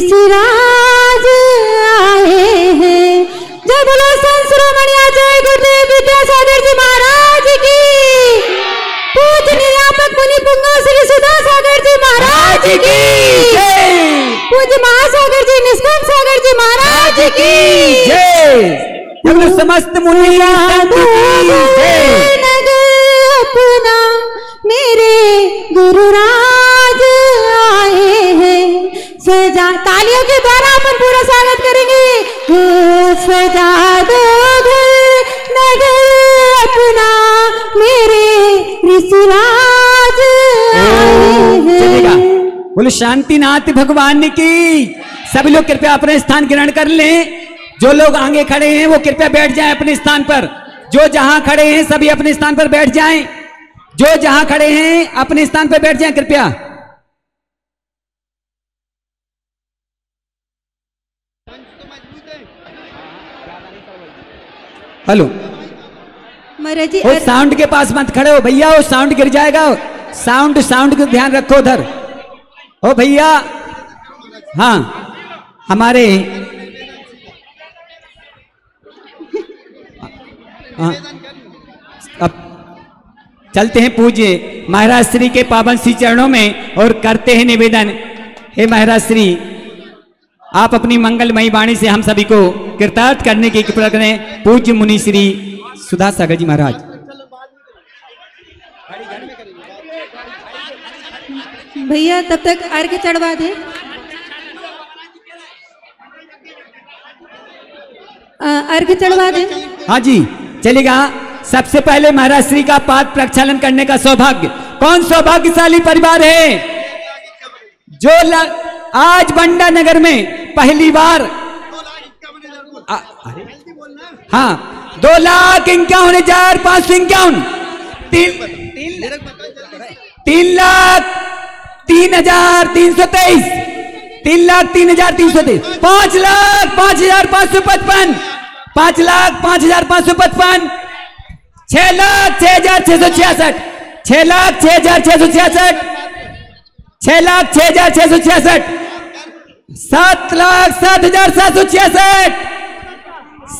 ऋषिराज आए हैं। जय बोलो संत शिरोमणि आचार्य गुरुदेव विद्यासागर जी महाराज की। पूज्य निर्यापक मुनि पुंगव श्री सुधा सागर जी महाराज की। पूज्य महासागर जी निष्काम सागर जी महाराज की जय। समस्त मुनि अपना मेरे गुरुराज आए हैं। सजा तालियों के द्वारा अपन पूरा स्वागत करेंगे। सजा दो नगर अपना मेरे ऋषिराज आए हैं। बोलो शांतिनाथ भगवान की। सभी लोग कृपया अपने स्थान ग्रहण कर लें। जो लोग आगे खड़े हैं वो कृपया बैठ जाएं अपने स्थान पर। जो जहां खड़े हैं सभी अपने स्थान पर बैठ जाएं। जो जहां खड़े हैं अपने स्थान पर बैठ जाएं कृपया। हेलो महाराज जी वो साउंड के पास मत खड़े हो भैया, वो साउंड गिर जाएगा। साउंड का ध्यान रखो उधर। ओ भैया हाँ हमारे अब चलते हैं पूज्य महाराज श्री के पावन श्री चरणों में और करते हैं निवेदन। हे महाराज श्री, आप अपनी मंगलमयी वाणी से हम सभी को कृतार्थ करने की कृपा करें। पूज्य मुनि श्री सुधा सागर जी महाराज। भैया तब तक अर्घ्य चढ़वा दे। अर्घ्य चढ़वा दे। हाँ जी चलेगा। सबसे पहले महाराज श्री का पाद प्रक्षालन करने का सौभाग्य कौन सौभाग्यशाली परिवार है जो आज बंडा नगर में पहली बार हाँ 2,51,551 3,03,323 3,03,323 5,05,555 5,05,555 6,06,666 6,06,666 6,06,666 7,07,766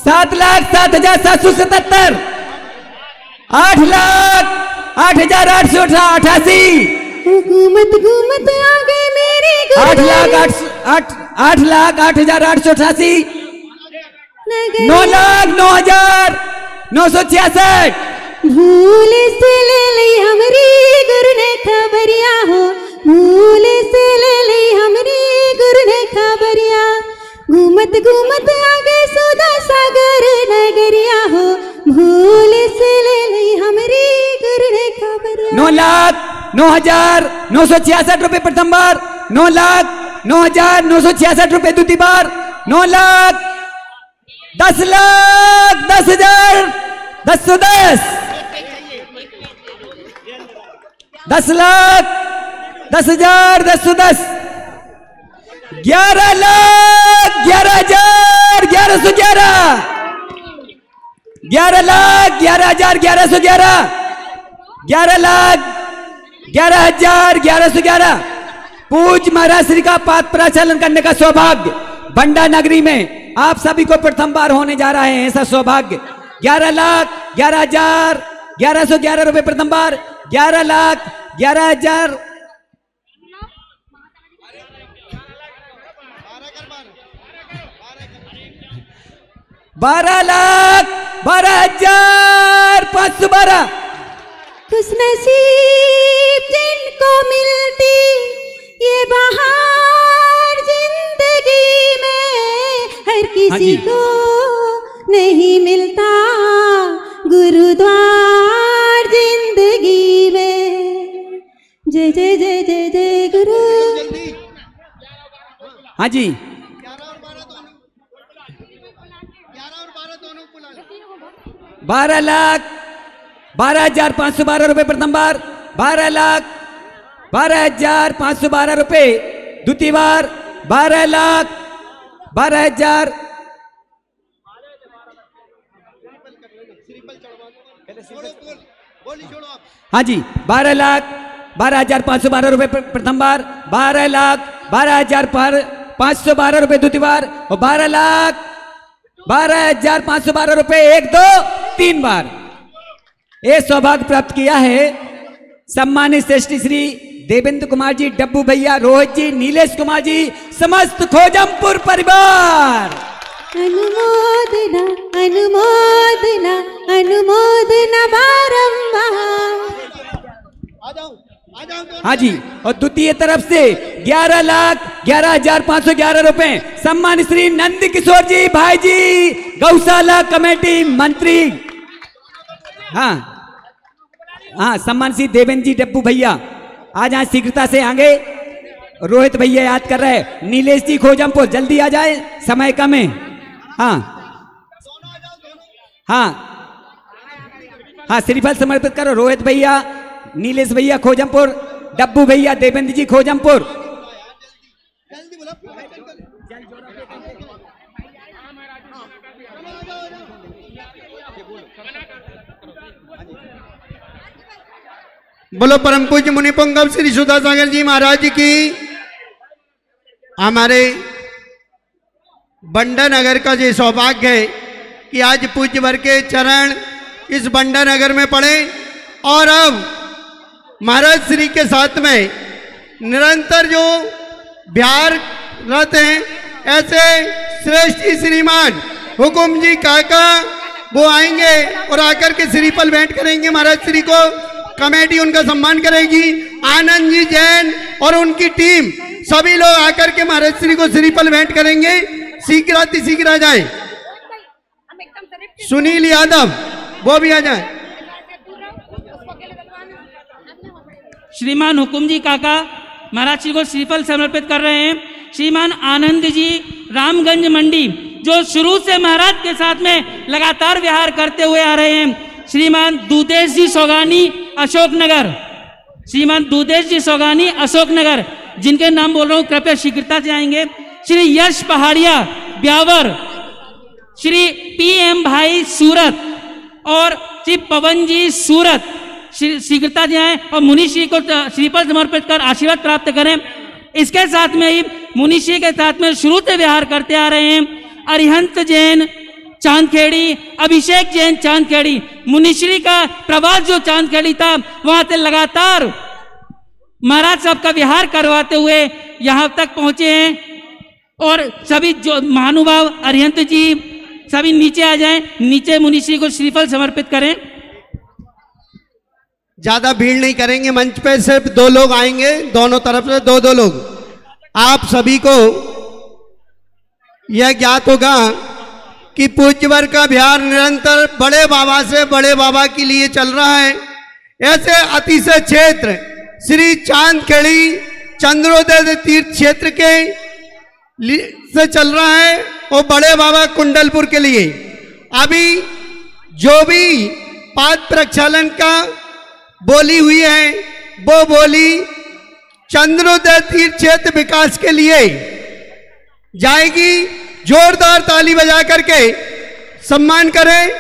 7,07,777 8,08,888 घूमत घूमत आगे मेरे 8,08,888 9,09,966 भूल से ले ली हमारी गुरु ने खबरिया हो। भूल से ले ली हमारी गुरु ने खबरिया। घूमत घूमत आगे सुधा सागर नगरिया हो। भूल से ले ली हमारी गुरु ने खबरिया। 9,09,966 रुपए प्रथम बार। 9,09,966 रुपए द्वितीय बार। 9,10,00,000 10,000 10,10 10,00,000 10,000 10,10 11,11,000 11,11 11,11,000 11,11 11,11,000 11,11 पूज्य महाराज श्री का पाद प्रचालन करने का सौभाग्य बंडा नगरी में आप सभी को प्रथम बार होने जा रहा है। ऐसा सौभाग्य 11,11,000 1111 रुपए प्रथम बार। 11,11,000 12,12,512 खुशनसीब जिनको मिलती ये बहार जिंदगी में हर किसी को नहीं मिलता गुरुद्वार जिंदगी में। जय जय जय जय जय गुरु। हाँ जी 12,12,512 रुपए प्रथम बार। 12,12,512 रुपए द्वितीय बार। 12,12,000 हाँ जी 12,12,512 रुपए प्रथम बार। 12,12,512 512 रुपए द्वितीय बार और 12,12,512 रुपए 1 2 3 बार। ये सौभाग्य प्राप्त किया है सम्मानित श्रेष्ठ श्री देवेंद्र कुमार जी, डब्बू भैया, रोहित जी, नीलेश कुमार जी, समस्त खोजमपुर परिवार। अनुमोदना अनुमोदना अनुमोदना बारंबार। हाँ जी, और द्वितीय तरफ से 11,11,511 रुपए सम्मान श्री नंद किशोर जी भाई जी, गौशाला कमेटी मंत्री। हाँ हाँ, सम्मान श्री देवेंद्र जी, डब्बू भैया आ जाए शीघ्रता से आगे। रोहित भैया याद कर रहे हैं, नीलेश जी खोजमपुर जल्दी आ जाए, समय कम है। हाँ हाँ हाँ, श्रीफल समर्पित करो। रोहित भैया, नीलेश भैया खोजमपुर, डब्बू भैया, देवेंद्र जी खोजमपुर। बोलो परम पूज्य मुनि पुंगव श्री सुधा सागर जी महाराज की। हमारे बंडा नगर का ये सौभाग्य है कि आज पूज्य वर के चरण इस बंडा नगर में पड़े और अब महाराज श्री के साथ में निरंतर जो बिहार रहते हैं ऐसे श्रेष्ठ श्रीमान हुकुम जी काका वो आएंगे और आकर के श्रीफल भेंट करेंगे। महाराज श्री को कमेटी उनका सम्मान करेगी। आनंद जी जैन और उनकी टीम सभी लोग आकर के महाराज श्री को श्रीफल भेंट करेंगे। शीघ्र आ जाए। सुनील यादव वो भी आ जाए। श्रीमान हुकुम जी काका महाराज श्री को श्रीफल समर्पित कर रहे हैं। श्रीमान आनंद जी रामगंज मंडी जो शुरू से महाराज के साथ में लगातार विहार करते हुए आ रहे हैं। श्रीमान दूदेश जी सौगानी अशोकनगर, श्रीमान दूदेश जी सौगानी अशोकनगर, जिनके नाम बोल रहा हूँ कृपया शीघ्रता से आएंगे। श्री यश पहाड़िया ब्यावर, श्री PM भाई सूरत और श्री पवन जी सूरत, शीघ्रता से आए और मुनि श्री को श्रीफल समर्पित कर आशीर्वाद प्राप्त करें। इसके साथ में ही मुनि श्री के साथ में शुरू से विहार करते आ रहे हैं अरिहंत जैन चांदखेड़ी, अभिषेक जैन चांदखेड़ी। मुनिश्री का प्रवास जो चांदखेड़ी था वहां से लगातार महाराज साहब का विहार करवाते हुए यहां तक पहुंचे हैं। और सभी जो महानुभाव अरिहंत जी सभी नीचे आ जाएं, नीचे मुनिश्री को श्रीफल समर्पित करें। ज्यादा भीड़ नहीं करेंगे, मंच पे सिर्फ 2 लोग आएंगे, दोनों तरफ से 2-2 लोग। आप सभी को यह ज्ञात होगा कि पूज्यवर का बिहार निरंतर बड़े बाबा से बड़े बाबा के लिए चल रहा है। ऐसे अतिशय क्षेत्र श्री चांदखेड़ी चंद्रोदय तीर्थ क्षेत्र के से चल रहा है और बड़े बाबा कुंडलपुर के लिए। अभी जो भी पाद प्रक्षालन का बोली हुई है वो बोली चंद्रोदय तीर्थ क्षेत्र विकास के लिए जाएगी। जोरदार ताली बजा करके सम्मान करें।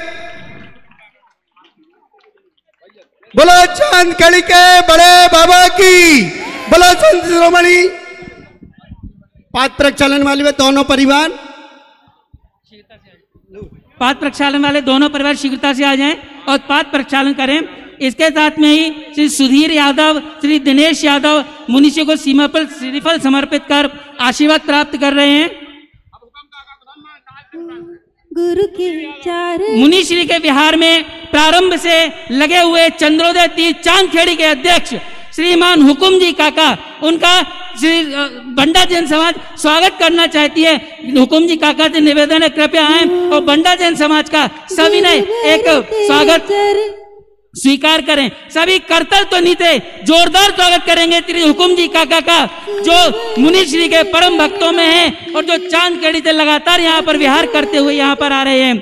बोलो चांदखेड़ी के बड़े बाबा की, बोलो संत शिरोमणि। पाद प्रक्षालन वाले वे दोनों परिवार, पाद प्रक्षालन वाले दोनों परिवार शीघ्रता से आ जाएं और पाद प्रक्षालन करें। इसके साथ में ही श्री सुधीर यादव, श्री दिनेश यादव मुनिश्री को सीमा पर श्रीफल समर्पित कर आशीर्वाद प्राप्त कर रहे हैं। गुरु के चार मुनिश्री के विहार में प्रारंभ से लगे हुए चंद्रोदय तीर्थ चांदखेड़ी के अध्यक्ष श्रीमान हुकुम जी काका, उनका श्री बंडा जैन समाज स्वागत करना चाहती है। हुकुम जी काका से निवेदन है कृपया आए और बंडा जैन समाज का सभी ने एक स्वागत स्वीकार करें। सभी करतल तो नहीं थे, जोरदार स्वागत करेंगे श्री हुकुम जी काका का जो मुनिश्री के परम भक्तों में हैं और जो चांदखेड़ी से लगातार यहाँ पर विहार करते हुए यहाँ पर आ रहे हैं।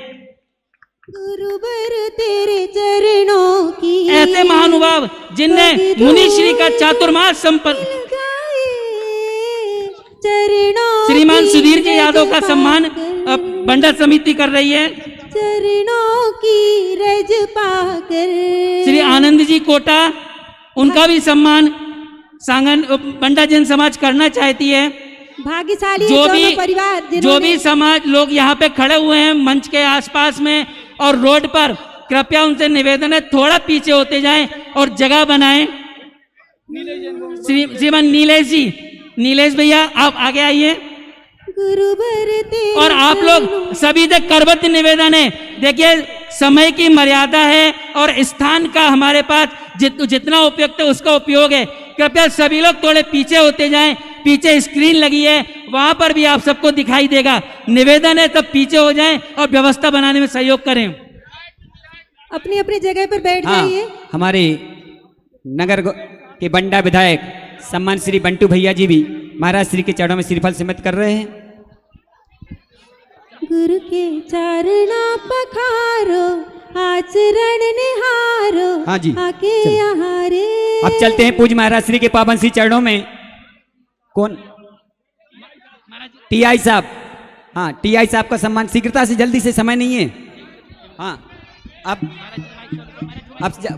गुरुवर तेरे चरणों की ऐसे महानुभाव जिनने मुनिश्री का चातुर्मास संपन्न श्रीमान सुधीर जी यादव का सम्मान बंडा समिति कर रही है। चरणों की रज पाकर श्री आनंद जी कोटा, उनका भी सम्मान सांगन बंडा जैन समाज करना चाहती है। भाग्यशाली है जो दोनों भी परिवार जो जिन्होंने भी समाज लोग यहाँ पे खड़े हुए हैं मंच के आसपास में और रोड पर, कृपया उनसे निवेदन है थोड़ा पीछे होते जाएं और जगह बनाएं। श्रीमान नीलेश भैया आप आगे आइए। गुरुवर तेरे और आप लोग सभी से करबद्ध निवेदन है, देखिए समय की मर्यादा है और स्थान का हमारे पास जितना उपयुक्त है उसका उपयोग है। कृपया सभी लोग थोड़े पीछे होते जाएं, पीछे स्क्रीन लगी है वहां पर भी आप सबको दिखाई देगा। निवेदन है सब पीछे हो जाएं और व्यवस्था बनाने में सहयोग करें। अपनी अपनी जगह पर बैठ जाइए। हमारे नगर के बंडा विधायक सम्मान श्री बंटू भैया जी भी महाराज श्री के चरणों में श्रीफल समर्पित कर रहे हैं। गुरु के चरणा पखारो आचरण निहारो। हाँ जी, आके यहाँ रे। अब चलते हैं पूज्य महाराज श्री के पावन श्री चरणों में। कौन? टीआई साहब। हाँ, टीआई साहब का सम्मान शीघ्रता से, जल्दी से, समय नहीं है। हाँ, अब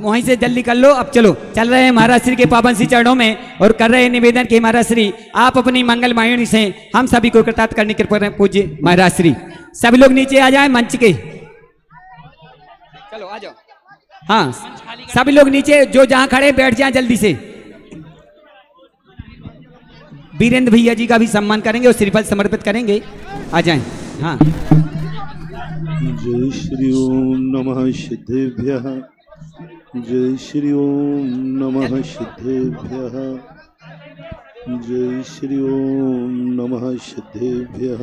वहीं से जल्दी कर लो। अब चलो, चल रहे हैं महाराज श्री के पावन श्री चरणों में और कर रहे हैं निवेदन के महाराज श्री आप अपनी मंगल वाणी से हम सभी को कृतार्थ करने की कृपा करें। पूज्य महाराज श्री सभी लोग नीचे आ जाएं मंच के। चलो आ जाओ। हाँ, सभी लोग नीचे जो जहां खड़े बैठ जाएं जल्दी से। वीरेंद्र भैया जी का भी सम्मान करेंगे और श्रीफल समर्पित करेंगे। आ जाएं। हाँ, जय श्री ओम नमः सिद्धेभ्यः। जय श्री ओम नमः सिद्धेभ्यः। जय श्री ओम नमः सिद्धेभ्यः।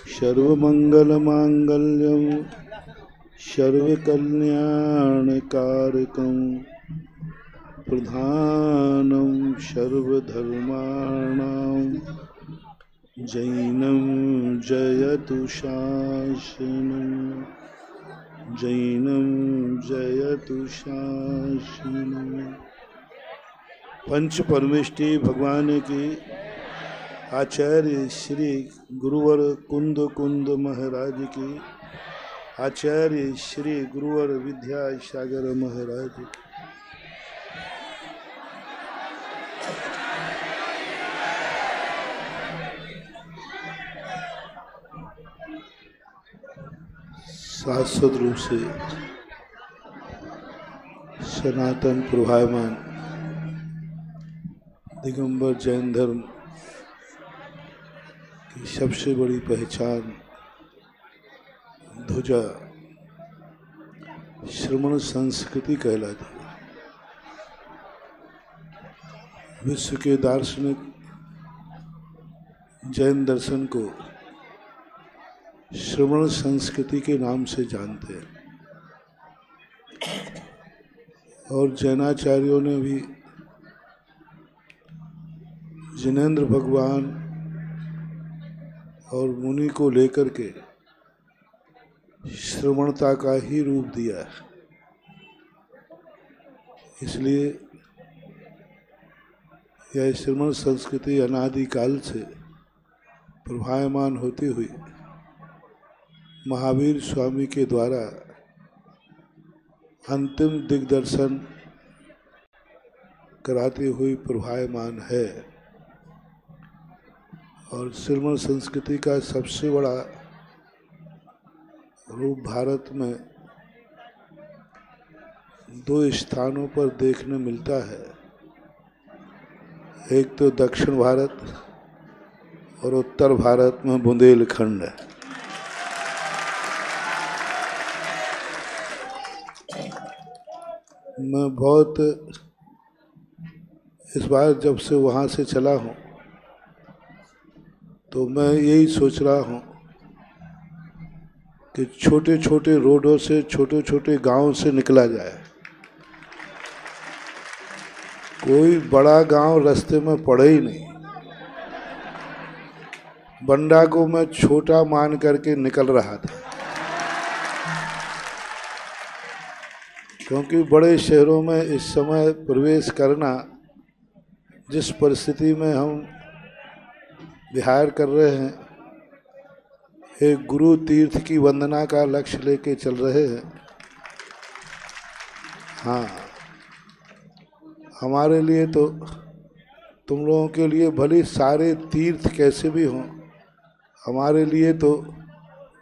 सर्वमंगलमांगल्यं सर्वकल्याणकारकं प्रधानं सर्वधर्माणां जैनं जयतु शासनं। जैनं जयतु शासनं। पंच परमेष्टि भगवान की आचार्य श्री गुरुवर कुंद महाराज की, आचार्य श्री गुरुवर विद्यासागर महाराज, शाश्वत रूप से सनातन प्रभायमान दिगंबर जैन धर्म की सबसे बड़ी पहचान ध्वजा श्रमण संस्कृति कहलाती है। विश्व के दार्शनिक जैन दर्शन को श्रमण संस्कृति के नाम से जानते हैं और जैनाचार्यों ने भी जिनेंद्र भगवान और मुनि को लेकर के श्रमणता का ही रूप दिया है। इसलिए यह श्रमण संस्कृति अनादिकाल से प्रभायमान होती हुई महावीर स्वामी के द्वारा अंतिम दिग्दर्शन कराती हुई प्रभायमान है। और श्रमण संस्कृति का सबसे बड़ा रूप भारत में दो स्थानों पर देखने मिलता है। एक तो दक्षिण भारत और उत्तर भारत में बुंदेलखंड है। मैं बहुत इस बार जब से वहाँ से चला हूँ तो मैं यही सोच रहा हूँ कि छोटे छोटे रोडों से, छोटे छोटे गांव से निकला जाए। कोई बड़ा गांव रास्ते में पड़े ही नहीं। बंडा को मैं छोटा मान करके निकल रहा था, क्योंकि बड़े शहरों में इस समय प्रवेश करना, जिस परिस्थिति में हम विहार कर रहे हैं, एक गुरु तीर्थ की वंदना का लक्ष्य लेके चल रहे हैं। हाँ, हमारे लिए तो तुम लोगों के लिए भले सारे तीर्थ कैसे भी हों, हमारे लिए तो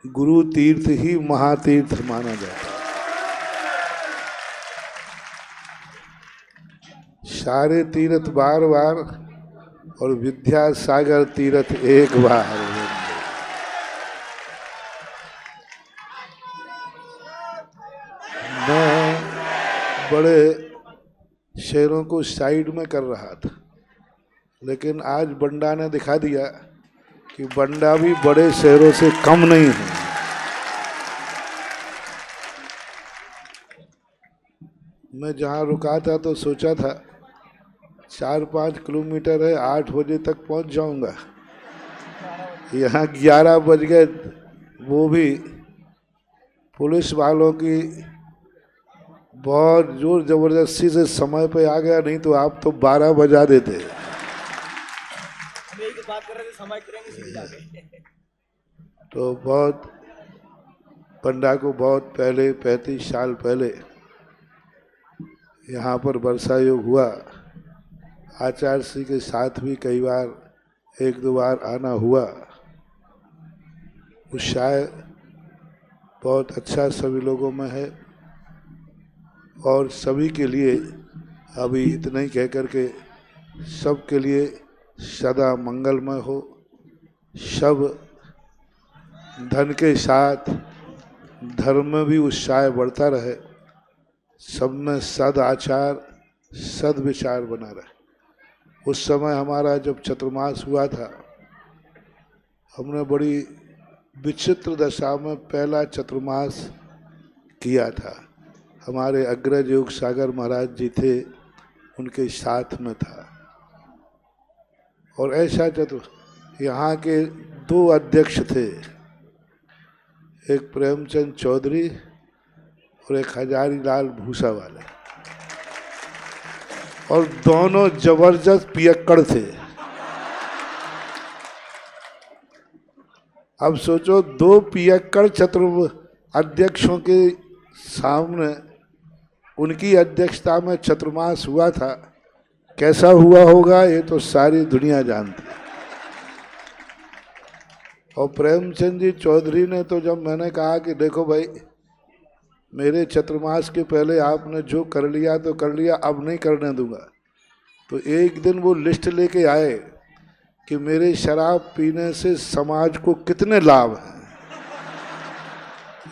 गुरु तीर्थ ही महातीर्थ माना जाता है। सारे तीर्थ बार बार और विद्यासागर तीर्थ एक बार। मैं बड़े शहरों को साइड में कर रहा था, लेकिन आज बंडा ने दिखा दिया कि बंडा भी बड़े शहरों से कम नहीं है। मैं जहाँ रुका था तो सोचा था 4-5 किलोमीटर है, 8 बजे तक पहुँच जाऊँगा। यहाँ 11 बज गए। वो भी पुलिस वालों की बहुत जोर जबरदस्ती से समय पे आ गया, नहीं तो आप तो 12 बजा देते। तो बहुत पंडा को बहुत पहले 35 साल पहले यहाँ पर वर्षा योग हुआ। आचार्य श्री के साथ भी कई बार 1-2 बार आना हुआ। उत्साह बहुत अच्छा सभी लोगों में है और सभी के लिए अभी इतना ही कह करके सबके लिए सदा मंगलमय हो। सब धन के साथ धर्म में भी उत्साह बढ़ता रहे, सब में सदाचार सद्विचार बना रहे। उस समय हमारा जब चतुर्मास हुआ था, हमने बड़ी विचित्र दशा में पहला चतुर्मास किया था। हमारे अग्रज योग सागर महाराज जी थे, उनके साथ में था। और ऐसा यहाँ के 2 अध्यक्ष थे, एक प्रेमचंद चौधरी और एक हजारी लाल भूसा वाले, और दोनों जबरदस्त पियक्कड़ थे। अब सोचो 2 पियक्कड़ अध्यक्षों के सामने उनकी अध्यक्षता में चतुर्मास हुआ था, कैसा हुआ होगा ये तो सारी दुनिया जानती है। और प्रेमचंद जी चौधरी ने तो जब मैंने कहा कि देखो भाई, मेरे चतुर्मास के पहले आपने जो कर लिया तो कर लिया, अब नहीं करने दूंगा, तो एक दिन वो लिस्ट लेके आए कि मेरे शराब पीने से समाज को कितने लाभ हैं।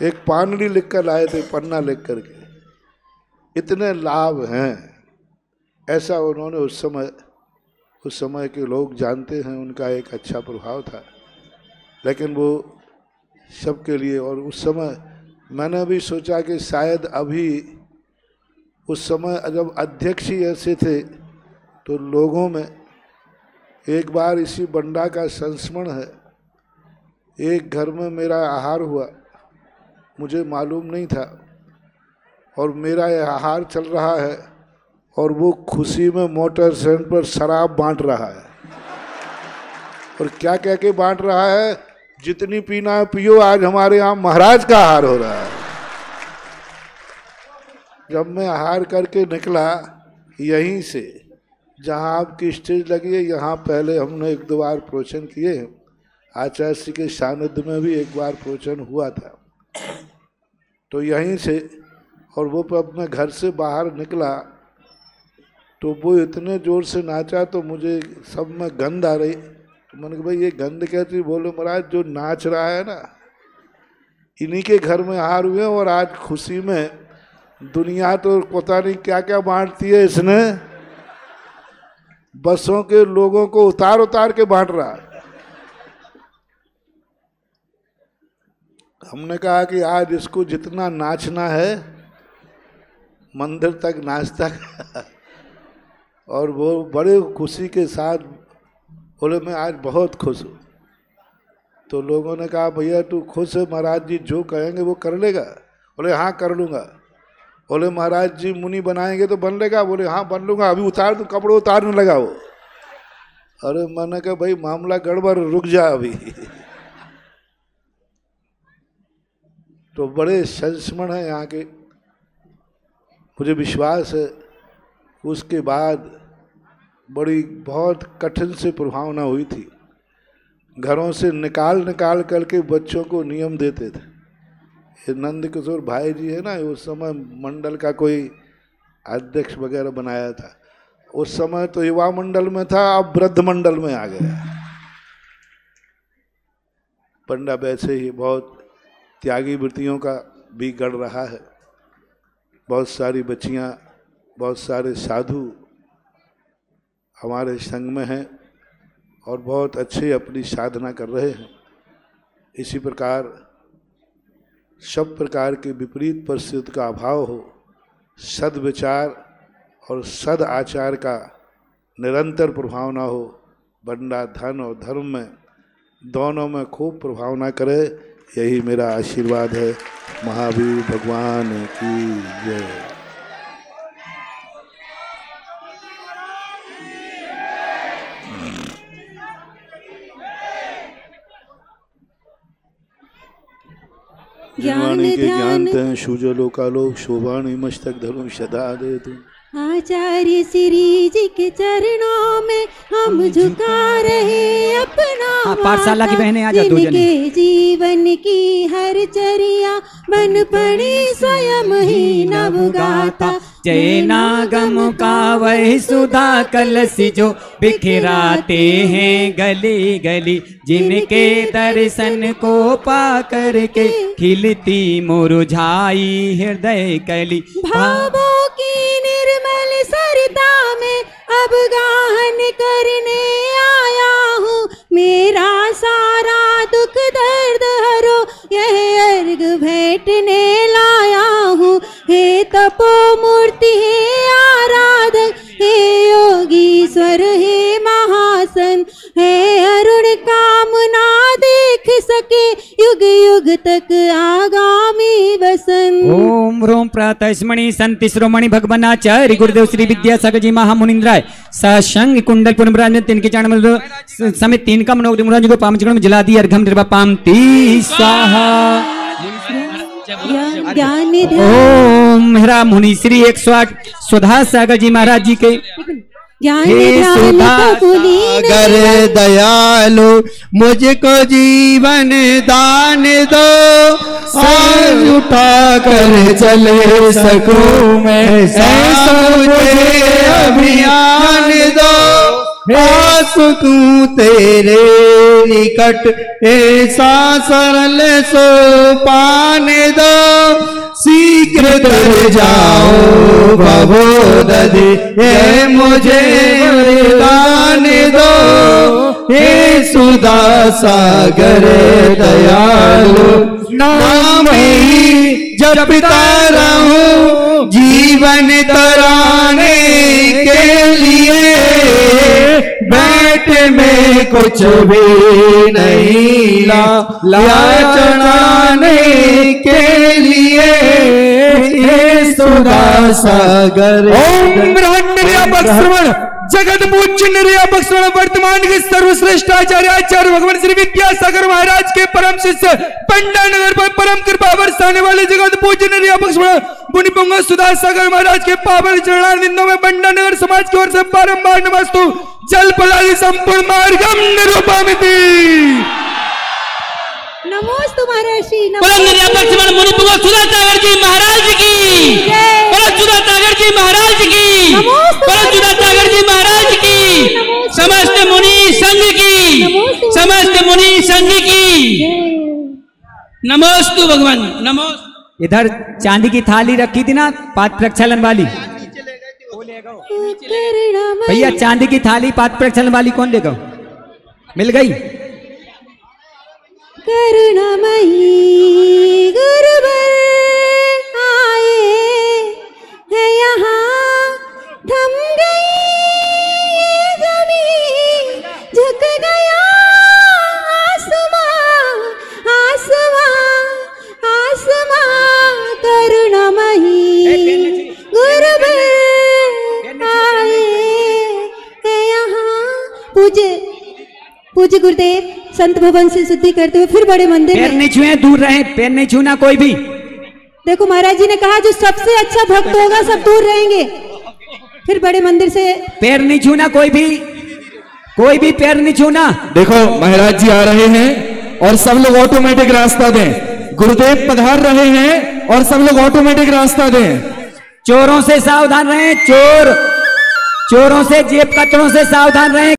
एक पानड़ी लिख कर लाए थे, पन्ना लिख करके, इतने लाभ हैं। ऐसा उन्होंने उस समय के लोग जानते हैं, उनका एक अच्छा प्रभाव था। लेकिन वो सबके लिए, और उस समय मैंने भी सोचा कि शायद अभी उस समय जब अध्यक्ष ही ऐसे थे तो लोगों में एक बार इसी बंडा का संस्मरण है। एक घर में मेरा आहार हुआ, मुझे मालूम नहीं था, और मेरा यह आहार चल रहा है और वो खुशी में मोटर स्टैंड पर शराब बांट रहा है। और क्या कह के बांट रहा है, जितनी पीना है पियो, आज हमारे यहाँ महाराज का आहार हो रहा है। जब मैं आहार करके निकला यहीं से, जहाँ आपकी स्टेज लगी है, यहाँ पहले हमने 1-2 बार प्रवचन किए हैं। आचार्य श्री के सानिध्य में भी एक बार प्रवचन हुआ था। तो यहीं से, और वो अपने घर से बाहर निकला तो वो इतने जोर से नाचा तो मुझे सब में गंध आ रही। तो मैंने कहा भाई ये गंध कैसी? बोले महाराज जो नाच रहा है ना, इन्हीं के घर में आहार हुए, और आज खुशी में दुनिया तो पता नहीं क्या क्या बांटती है, इसने बसों के लोगों को उतार उतार के बांट रहा है। हमने कहा कि आज इसको जितना नाचना है मंदिर तक नाचता और वो बड़े खुशी के साथ बोले मैं आज बहुत खुश हूँ। तो लोगों ने कहा भैया तू खुश है, महाराज जी जो कहेंगे वो कर लेगा? बोले हाँ कर लूँगा। बोले महाराज जी मुनि बनाएंगे तो बन लेगा? बोले हाँ बन लूँगा, अभी उतार दूँ, कपड़े उतारने लगा वो। अरे मैंने कहा भाई मामला गड़बड़, रुक जा अभी। तो बड़े संस्मरण है यहाँ के, मुझे विश्वास है उसके बाद बड़ी बहुत कठिन से प्रभावना हुई थी। घरों से निकाल निकाल करके बच्चों को नियम देते थे। ये नंद किशोर भाई जी है ना, उस समय मंडल का कोई अध्यक्ष वगैरह बनाया था। उस समय तो युवा मंडल में था, अब वृद्ध मंडल में आ गया। पंडा वैसे ही बहुत त्यागी वृत्तियों का भी गढ़ रहा है। बहुत सारी बच्चियां, बहुत सारे साधु हमारे संग में हैं और बहुत अच्छे अपनी साधना कर रहे हैं। इसी प्रकार सब प्रकार के विपरीत परिस्थिति का अभाव हो, सद्विचार और सद आचार का निरंतर प्रभावना हो, बंदा धन और धर्म में दोनों में खूब प्रभावना करे, यही मेरा आशीर्वाद है। महावीर भगवान की जय। ज्ञानी के ज्ञानते हैं सुजलो कालोक शोभाणी मस्तक धर्म सदा दे तुम। आचार्य श्री जी के चरणों में हम झुका रहे अपना पाठशाला की बहनें आ जाओ दो जने। जिनके जीवन की हर चर्या बन पड़ी स्वयं ही नव गाता। जय नागम का वह सुधा कलसी जो बिखराते हैं गली गली, जिनके दर्शन को पा करके खिलती मुरझाई हृदय कली। भावों की निर्मल सरिता में अब गाहन करने आया हूँ, मेरा सारा दुख दर्द हरो यह अर्घ भेंटने लाया हूँ। हे तपो मूर्ति हे आराधक, हे योगीश्वर हे महासन, हे अरुण कामना देख सके युग युग तक आगामी वसन। ओम ह्रोम प्रातः स्मरणि संति श्रोमणि भगवनाचार्य गुरुदेव श्री विद्यासागर जी महामुनिंद्राय साशंग कुंडल पुनराज तिनके चरण समेत तीन का मनोज मुराज को पाम में जला दी अर्घम निर्वापाम ती स्वाहा। ओम मेरा मुनि श्री 108 सुधा सागर जी महाराज जी के सागर दयालु मुझको जीवन दान दो, सर उठा कर चले सकूं मैं ऐसा मुझे अभियान दो। आ सकूं तेरे निकट ऐसा सरल सोपान दो, शीघ्र कर जाओ भवोदधि ये मुझे वरदान दो। हे सुधा सागर दयालु नाम ही जपता रहूं जीवन तराने के लिए, बैठ में कुछ भी नहीं ला चढ़ाने के लिए। हे सुधा सागर ओम ब्रह्मांड व्यापक श्रवण जगत पूज्य निर्यापक श्रवण वर्तमान के सर्वश्रेष्ठ आचार्य आचार्य भगवान श्री विद्यासागर महाराज के परम शिष्य पंडा नगर पर परम कृपा बरसाने वाले जगत पूज्य निर्यापक श्रवण मुनि पुंग सुधा सागर महाराज के पावन चरणारविंदों में पंडा नगर समाज की ओर से बारंबार नमस्तु जल पलादि संपूर्ण मार्गम निरूपमिति। नमोस्तु महर्षि परम निर्यापक श्रवण मुनि पुंग सुधा सागर जी महाराज की, परम सुधा सागर जी महाराज की, परम सुधा सागर जी महाराज की, समस्त मुनि संघ की, समस्त मुनि संघ की नमोस्तु भगवान नमोस्तु। इधर चांदी की थाली रखी थी ना पात्र प्रक्षालन वाली, भैया चांदी की थाली पात्र प्रक्षालन वाली कौन लेगा? मिल गई। करुणामयी गुरुवर आए है यहाँ, थम गई ये ज़मीं, झुक गया आसमां आसमां आसमां। करुणामयी गुरुवर आए है यहाँ। पूज्य गुरुदेव संत भवन से शुद्धि करते हुए फिर बड़े मंदिर पैर नहीं छुए, दूर रहे, पैर नहीं छूना कोई भी। देखो महाराज जी ने कहा जो सबसे अच्छा भक्त होगा सब दूर रहेंगे। फिर बड़े मंदिर से पैर नहीं छूना, कोई भी पैर नहीं छूना। देखो महाराज जी आ रहे हैं और सब लोग ऑटोमेटिक रास्ता दें। गुरुदेव पधार रहे हैं और सब लोग ऑटोमेटिक रास्ता दें। चोरों से सावधान रहें, चोरों से, जेब कतरों से सावधान रहें।